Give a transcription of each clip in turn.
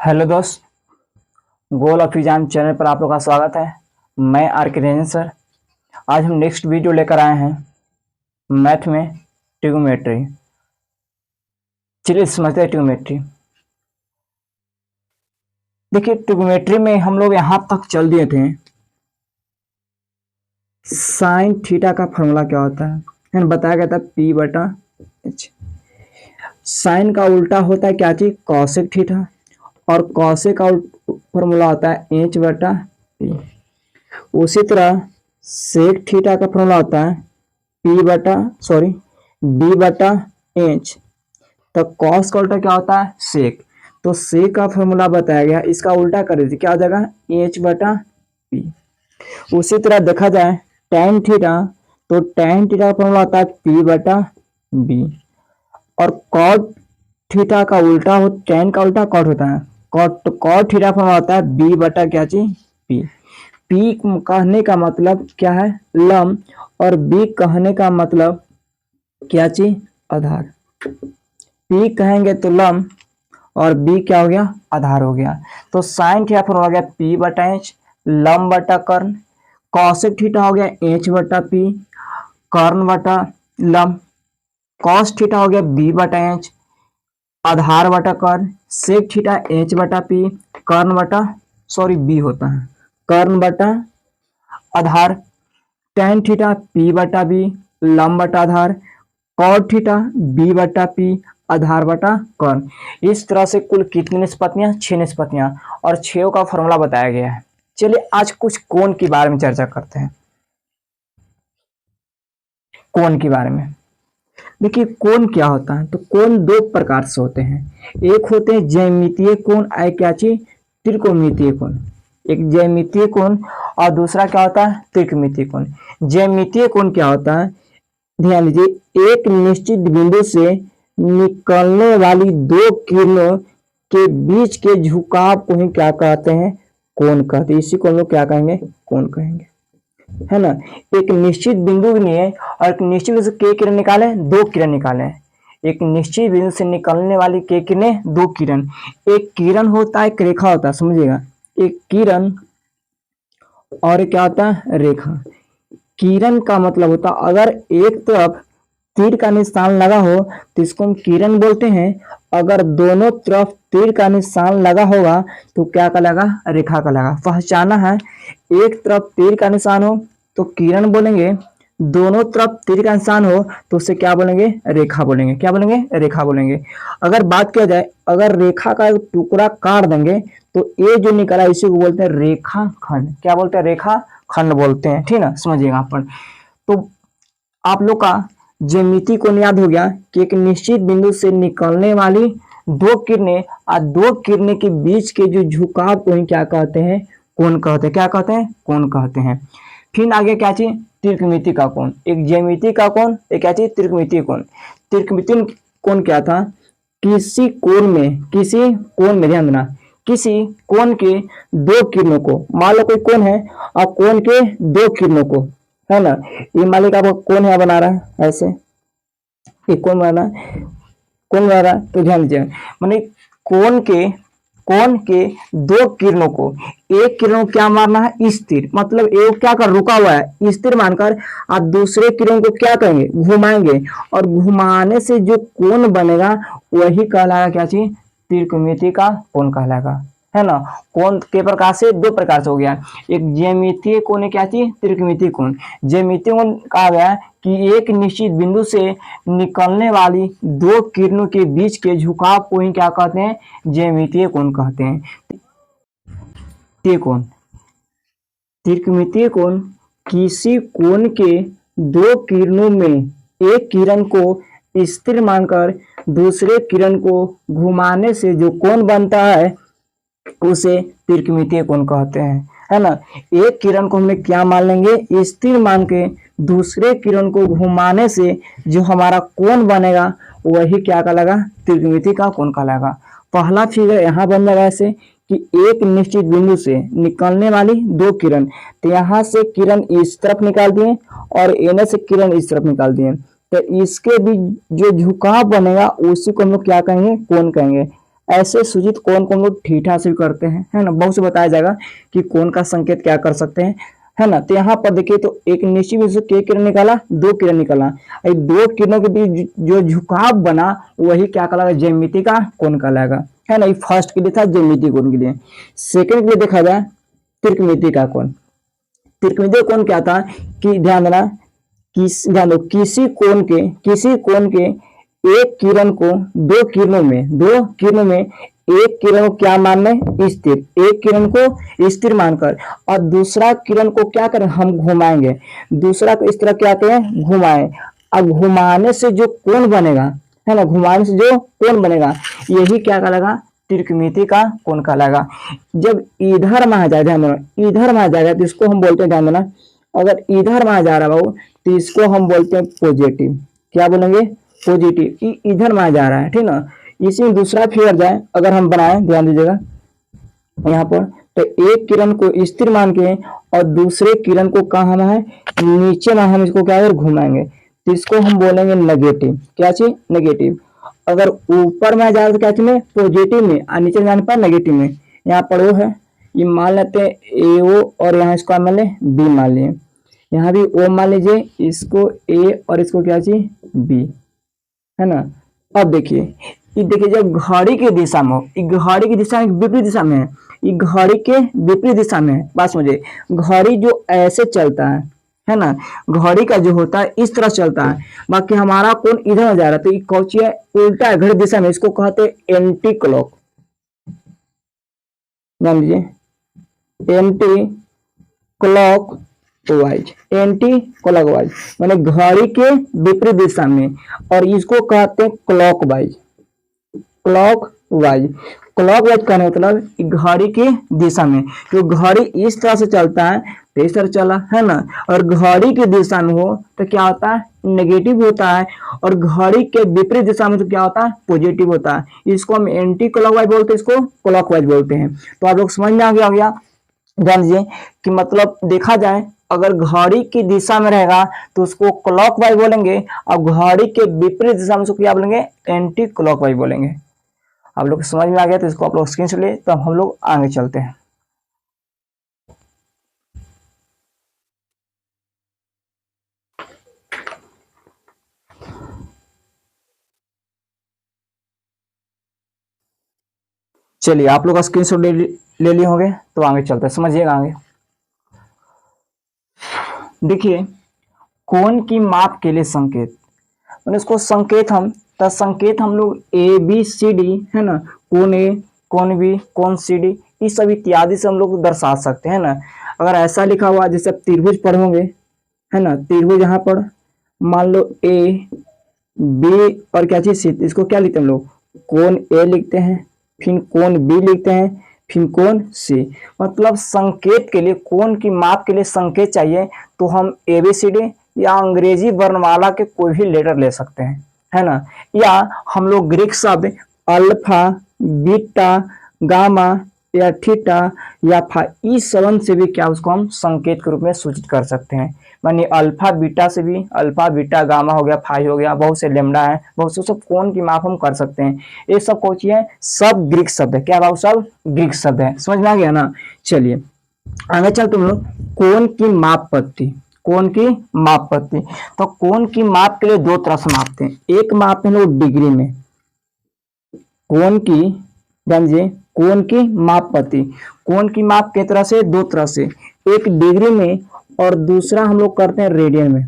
Hello दोस्त, goal of exam channel पर आप लोग का स्वागत है। मैं आर के रंजन सर। आज हम नेक्स्ट वीडियो लेकर आए हैं मैथ में ट्रिग्नोमेट्री। चलिए समझते हैं ट्रिग्नोमेट्री। देखिए, ट्रिग्नोमेट्री में हम लोग यहाँ तक चल दिए थे। साइन थीटा का फॉर्मूला क्या होता है बताया गया था पी बटा एच। साइन का उल्टा होता है क्या चीज, कॉसेक थीटा, और कॉसेक का फॉर्मूला होता है एच बटा पी। उसी तरह सेक थीटा का फॉर्मूला होता है बी बटा एच। तो कॉस का उल्टा क्या होता है, सेक। तो सेक का फॉर्मूला बताया गया, इसका उल्टा कर दीजिए, क्या हो जाएगा, एच बटा पी। उसी तरह देखा जाए टैन थीटा, तो टैन थीटा का फॉर्मूला होता है पी बटा बी। और कॉट थीटा का उल्टा हो, टैन का उल्टा कॉट होता है, कॉट थीटा फॉर्मूला होता है बी बटा क्या चीज, पी। पी कहने का मतलब क्या है, लंब, और बी कहने का मतलब क्या चीज, आधार। पी कहेंगे तो लंब और बी क्या हो गया, आधार हो गया। तो साइन थीटा फॉर्मूला हो गया पी बटा एच, लंब बटा कर्ण। कॉसेक थीटा हो गया एच बटा पी, कर्ण बटा लंब। कॉस थीटा हो गया बी बटा एच, आधार बटा कर्ण। सेक थीटा एच बटा पी, कर्ण बटा बी होता है, कर्ण बटा आधार। टैन थीटा पी बटा बी, लंब बटा आधार। कॉट थीटा बी बटा पी, आधार बटा कर्ण। इस तरह से कुल कितनी निष्पत्तियां, 6 निष्पत्तियां, और 6 का फॉर्मूला बताया गया है। चलिए आज कुछ कोण के बारे में चर्चा करते हैं। कोण के बारे में देखिए, कोण क्या होता है, तो कोण दो प्रकार से होते हैं। एक होते हैं ज्यामितीय कोण, क्या चीज, त्रिकोणमितीय कोण। एक ज्यामितीय कोण और दूसरा क्या होता है, त्रिकोणमितीय कोण। ज्यामितीय कोण क्या होता है, ध्यान दीजिए, एक निश्चित बिंदु से निकलने वाली दो किरणों के बीच के झुकाव को ही क्या कहते हैं, कोण कहते हैं। इसी को हम लोग क्या कहेंगे, कोण कहेंगे, है ना। एक निश्चित बिंदु लिए और एक निश्चित बिंदु से के किरण निकाले, दो किरण निकाले। एक निश्चित बिंदु से निकलने वाली के किरणें, दो किरण। एक किरण होता है, एक रेखा होता है, समझिएगा। एक किरण और क्या होता है, रेखा। किरण का मतलब होता है अगर एक तरफ तीर का निशान लगा हो तो इसको हम किरण बोलते हैं। अगर दोनों तरफ तीर का निशान लगा होगा तो क्या कहलाएगा, रेखा कहलाएगा। पहचाना है, एक तरफ तीर का निशान हो तो किरण बोलेंगे, दोनों तरफ तीर का निशान हो तो उसे क्या बोलेंगे, रेखा बोलेंगे। क्या बोलेंगे, रेखा बोलेंगे। अगर बात किया जाए, अगर रेखा का एक टुकड़ा काट देंगे तो ये जो निकला इसी को बोलते हैं रेखा खंड। क्या बोलते हैं, रेखा खंड बोलते हैं, ठीक ना, समझिएगा आप। तो आप लोग का ज्यामिति कोण याद हो गया कि एक निश्चित बिंदु से निकलने वाली दो किरणें और दो किरणें के बीच के जो झुकाव को ही क्या कहते हैं, कोण कहते हैं। क्या कहते हैं, कोण कहते हैं। फिर आगे क्या चीज, त्रिकोणमिति का कोण। एक ज्यामिति का कोण, एक क्या चीज, त्रिकोणमिति कोण। त्रिकोणमिति कोण क्या था, किसी कोण में ध्यान देना, किसी कोण के दो किरणों को, मान लो कोई कोण है और कोण के दो किरणों को, है ना। ये मालिक आपको कोण है बना रहा है, ऐसे एक कोण बना रहा है, तो ध्यान दीजिए, माने कोण के दो किरणों को, एक किरण को क्या मारना है, स्थिर, मतलब एक क्या कर, रुका हुआ है, स्थिर मानकर आप दूसरे किरण को क्या करेंगे, घुमाएंगे, और घुमाने से जो कोण बनेगा वही कहलाएगा क्या चीज, त्रिकोणमिति का कोण कहलाएगा, है ना। कोण के प्रकार से दो प्रकार से हो गया, एक ज्यामितीय कोण है क्या चीज, त्रिकोणमितीय कोण। ज्यामितीय कोण कहा गया कि एक निश्चित बिंदु से निकलने वाली दो किरणों के बीच के झुकाव को ही क्या कहते हैं, ज्यामितीय कोण कहते हैं। त्रिकोणमितीय कोण किसी कोण के दो किरणों में एक किरण को स्थिर मानकर दूसरे किरण को घुमाने से जो कोण बनता है उसे त्रिकोणमितीय कोण कहते हैं, है ना। एक किरण को हमने क्या मान लेंगे, स्थिर मान के दूसरे किरण को घुमाने से जो हमारा कोण बनेगा वही क्या कहलाएगा, त्रिकोणमिति का कोण कहलाएगा। पहला फिगर यहाँ बन जाएगा ऐसे कि एक निश्चित बिंदु से निकलने वाली दो किरण, तो यहाँ से किरण इस तरफ निकाल दिए और एने से किरण इस तरफ निकाल दिए, तो इसके बीच जो झुकाव बनेगा उसी को हम लोग क्या कहेंगे, कोण कहेंगे। ऐसे सूचित कोण को हम लोग थीटा से भी करते हैं, है ना। बहुत से बताया जाएगा कि कोण का संकेत क्या कर सकते हैं, है ना। तो यहाँ पर देखिए, तो एक निश्चित बिंदु से क्या किरण निकाला, दो किरण निकाला, ये दो किरणों के बीच जो झुकाव बना वही क्या कहलाएगा, ज्यामिति का कोण कहलाएगा, है ना। ये फर्स्ट के लिए था ज्यामिति कोण के लिए। सेकंड के लिए देखा जाए त्रिकोणमिति का कोण। त्रिकोणमिति कोण क्या था कि ध्यान देना, ध्यान दो, किसी कोण के एक किरण को दो किरणों में एक किरण को क्या मान लें, स्थिर, एक किरण को स्थिर मानकर और दूसरा किरण को क्या करें, हम घुमाएंगे, दूसरा को इस तरह क्या करें, घुमाएं। अब घुमाने से जो कोण बनेगा, है ना, घुमाने से जो कोण बनेगा यही क्या कहलाएगा, त्रिकोणमिति का कोण कहलाएगा। जब इधर में आ जाए, ध्यान देना, इधर में आ जाएगा तो इसको हम बोलते हैं, ध्यान देना, अगर इधर में आ जा रहा हो तो इसको हम बोलते हैं पॉजिटिव। क्या बोलेंगे, पॉजिटिव। इधर में आ जा रहा है, ठीक ना। इसी में दूसरा फिगर जाए अगर हम बनाए, ध्यान दीजिएगा यहाँ पर, तो एक किरण को स्थिर मान के और दूसरे किरण को कहाँ हम है, नीचे में हम इसको क्या घुमाएंगे, तो इसको हम बोलेंगे नेगेटिव। क्या चीज, नेगेटिव। अगर ऊपर में आ जाए तो क्या चीज में, पॉजिटिव में, और नीचे जाने पर नेगेटिव में। यहाँ पर वो है, ये मान लेते हैं ए ओ और यहाँ इसको मान ले बी मान लिए, यहाँ भी ओ मान लीजिए, इसको ए और इसको क्या चाहिए, बी, है ना। अब देखिए, ये देखिए जब घड़ी की दिशा में हो, घड़ी की दिशा में विपरीत दिशा में है, ये घड़ी के विपरीत दिशा में है, बात समझे। घड़ी जो ऐसे चलता है ना, घड़ी का जो होता है इस तरह चलता है, बाकी हमारा कोण इधर जा रहा है, तो ये कौन सी है, उल्टा है घड़ी दिशा में, इसको कहते हैं एंटी क्लॉक। ध्यान दीजिए, anti clock wise, anti clockwise माने घड़ी के विपरीत दिशा में, और इसको कहते हैं क्लॉकवाइज। क्लॉकवाइज, क्लॉकवाइज का मतलब घड़ी की दिशा में, जो घड़ी इस तरह से चलता है तो इस तरह चला, है ना, और घड़ी की दिशा में हो तो क्या होता है, नेगेटिव होता है, और घड़ी के विपरीत दिशा में तो क्या होता है, पॉजिटिव होता है। इसको हम एंटी क्लॉकवाइज बोलते हैं, इसको क्लॉकवाइज बोलते हैं। तो आप लोग समझ में आ गया जान लीजिए कि मतलब देखा जाए, अगर घड़ी की दिशा में रहेगा तो उसको क्लॉकवाइज बोलेंगे, और घड़ी के विपरीत दिशा में उसको क्या बोलेंगे, एंटी क्लॉकवाइज बोलेंगे। आप लोग समझ में आ गया तो इसको आप लोग स्क्रीनशॉट ले, तो हम लोग आगे चलते हैं। चलिए, आप लोग स्क्रीनशॉट ले लिए होंगे, तो आगे चलते हैं, समझिएगा आगे। देखिए, कोण की माप के लिए संकेत, इसको संकेत हम लोग ए बी सी डी, है ना, कोण ए, कोण बी, कोण सी डी, इस सब इत्यादि से हम लोग दर्शा सकते हैं ना। अगर ऐसा लिखा हुआ जैसे त्रिभुज पढ़ोगे, है ना, त्रिभुज यहाँ पर मान लो ए बी और क्या चीज सी, इसको क्या लिखते हैं हम लोग, कोण ए लिखते हैं, फिर कोण बी लिखते हैं, फिर कोण सी। मतलब संकेत के लिए, कोण की माप के लिए संकेत चाहिए तो हम ए बी सी डी या अंग्रेजी वर्णमाला के कोई भी लेटर ले सकते हैं, है ना, या हम लोग ग्रीक शब्द अल्फा, बीटा, गामा या थीटा या फा, इस शब्द से भी क्या उसको हम संकेत के रूप में सूचित कर सकते हैं। मानिए अल्फा बीटा से भी, अल्फा बीटा गामा हो गया, फाई हो गया, बहुत से लेमडा है, बहुत से सब कोण की माप हम कर सकते हैं। ये सब कौन सी है, सब ग्रीक शब्द है। क्या बाबू, सब ग्रीक शब्द है, समझ में आ गया ना। चलिए आगे चल, तुम लोग कोण की माप पद्धति, कोण की माप पद्धति, तो कोण की माप के लिए दो तरह से मापते हैं। एक मापते हैं लोग डिग्री में, कोण की, ध्यान दीजिए, कोण की माप पद्धति, कोण की माप के तरह से, दो तरह से, एक डिग्री में और दूसरा हम लोग करते हैं रेडियन में।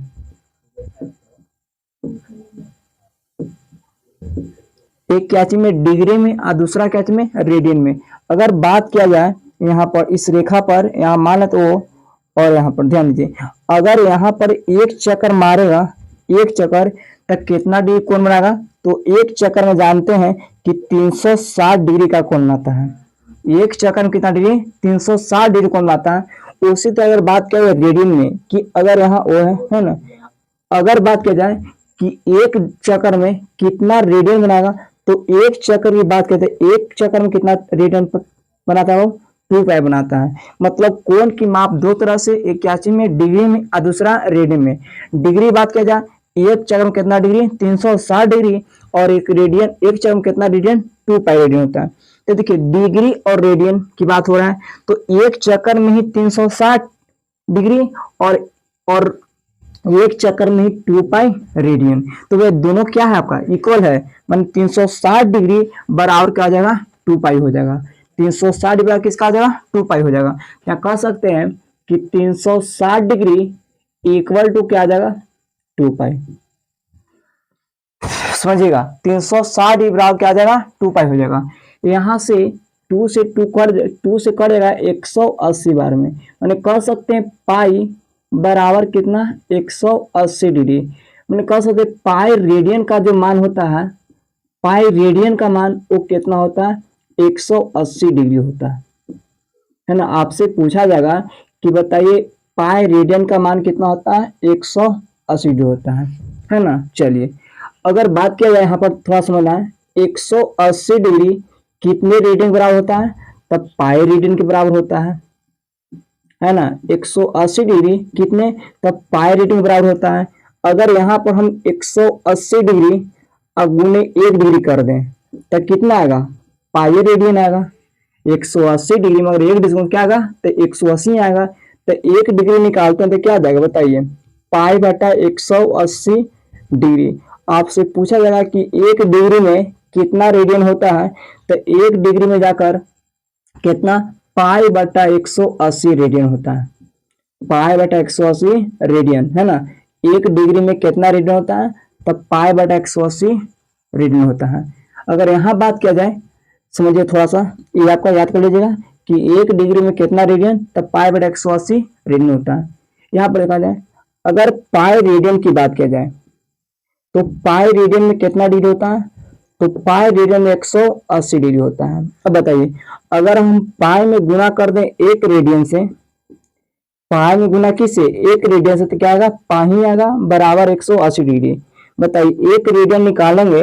एक क्या चीज में, डिग्री में, और दूसरा क्या चीज में, रेडियन में। अगर बात किया जाए यहाँ पर इस रेखा पर, यहाँ मान तो, और यहाँ पर ध्यान दीजिए, अगर यहाँ पर एक चक्कर मारेगा, एक चक्कर तक कितना डिग्री कोण बनाएगा, तो एक चक्कर में जानते हैं कि 360 डिग्री का कोण आता है। एक चक्कर में कितना डिग्री, 360 डिग्री कोण आता है। उसी तरह अगर बात किया जाए रेडियन में, कि अगर यहाँ ओ है ना, अगर बात किया जाए कि एक चक्कर में कितना रेडियन बनाएगा, तो एक चक्कर की बात करते हैं, एक चक्कर में कितना रेडियन बनाता है, वो 2 पाई बनाता है। मतलब कोण की माप दो तरह से, एक क्या चीज में, डिग्री में, और दूसरा रेडियन में। डिग्री बात किया जाए, एक चक्कर में कितना डिग्री, 360 डिग्री, और एक रेडियन, एक चक्कर में कितना रेडियन, 2 पाई रेडियन होता है। तो देखिए डिग्री और रेडियन की बात हो रहा है, तो एक चक्कर में ही 360 डिग्री और एक चक्कर में ही 2 पाई रेडियन, तो वे दोनों क्या है आपका इक्वल है, मान 360 डिग्री बराबर क्या आ जाएगा, 2 पाई हो जाएगा। 360 डिग्री किसका आ जाएगा, 2 पाई हो जाएगा। क्या कह सकते हैं कि 360 डिग्री इक्वल टू क्या आ जाएगा, 2 पाई। समझिएगा 360 डिग्री बराबर क्या आ जाएगा, 2 पाई हो जाएगा। यहाँ से 2 से 2 से कट जाएगा 180 बार में, मैंने कह सकते हैं पाई बराबर कितना, 180 डिग्री। मैंने कह सकते हैं पाई रेडियन का जो मान होता है, पाई रेडियन का मान वो कितना होता है, 180 डिग्री होता है ना। आपसे पूछा जाएगा कि बताइए पाई रेडियन का मान कितना होता है, 180 डिग्री होता है ना। चलिए अगर बात किया जाए यहाँ पर थोड़ा समझना है, 180 डिग्री कितने रेडियन बराबर होता है, तब पाई रेडियन के बराबर होता है ना। 180 डिग्री कितने, तब पाई रेडियन बराबर होता है। अगर यहाँ पर हम 180 डिग्री गुने 1 डिग्री कर दें तो कितना आएगा, पाई रेडियन आएगा। 180 डिग्री में अगर 1 डिग्री क्या आएगा, तो 180 आएगा। तो 1 डिग्री निकालते हैं तो क्या आ जाएगा बताइए, पाई बटा 180 डिग्री। आपसे पूछा जाएगा कि 1 डिग्री में कितना रेडियन होता है, तो 1 डिग्री में जाकर कितना, पाई बटा 180 रेडियन होता है। पाई बटा 180 रेडियन है ना। 1 डिग्री में कितना रेडियन होता है, तब पाई बटा 180 रेडियन होता है। अगर यहाँ बात किया जाए, समझिए थोड़ा सा ये आपका याद कर लीजिएगा कि 1 डिग्री में कितना रेडियन, तब पाई बटा 180 रेडियन होता है। यहाँ पर देखा जाए अगर पाई रेडियन की बात किया जाए तो पाई रेडियन में कितना डिग्री होता है, तो पाई रेडियन में 180 डिग्री होता है। अब बताइए अगर हम पाई में गुना कर दें 1 रेडियन से, पाई में गुना किससे, 1 रेडियन से, तो क्या आएगा, पाई आएगा बराबर 180 डिग्री। बताइए 1 रेडियन निकालेंगे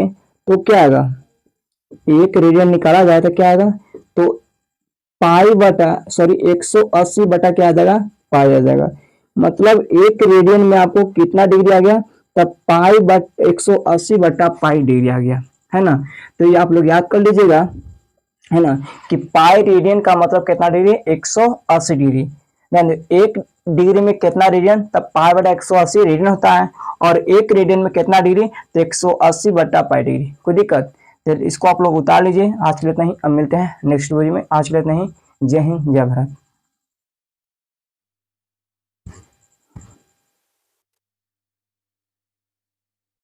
तो क्या आएगा, 1 रेडियन निकाला जाए तो क्या आएगा, तो पाई बटा 180 बटा क्या आ जाएगा, पाई आ जाएगा। मतलब 1 रेडियन में आपको कितना डिग्री आ गया, तब पाई बट 180 बटा पाई डिग्री आ गया है ना। तो ये आप लोग याद कर लीजिएगा है ना कि पाई रेडियन का मतलब कितना डिग्री, 180 डिग्री। 1 डिग्री में कितना रेडियन, तब पाई बटा 180 रेडियन होता है। और 1 रेडियन में कितना डिग्री, तो 180 बटा पाई डिग्री। कोई दिक्कत, तो इसको आप लोग उतार लीजिए। आज के लिए इतना ही, अब मिलते हैं नेक्स्ट वीडियो में। आज के लिए इतना ही, जय हिंद जय भारत।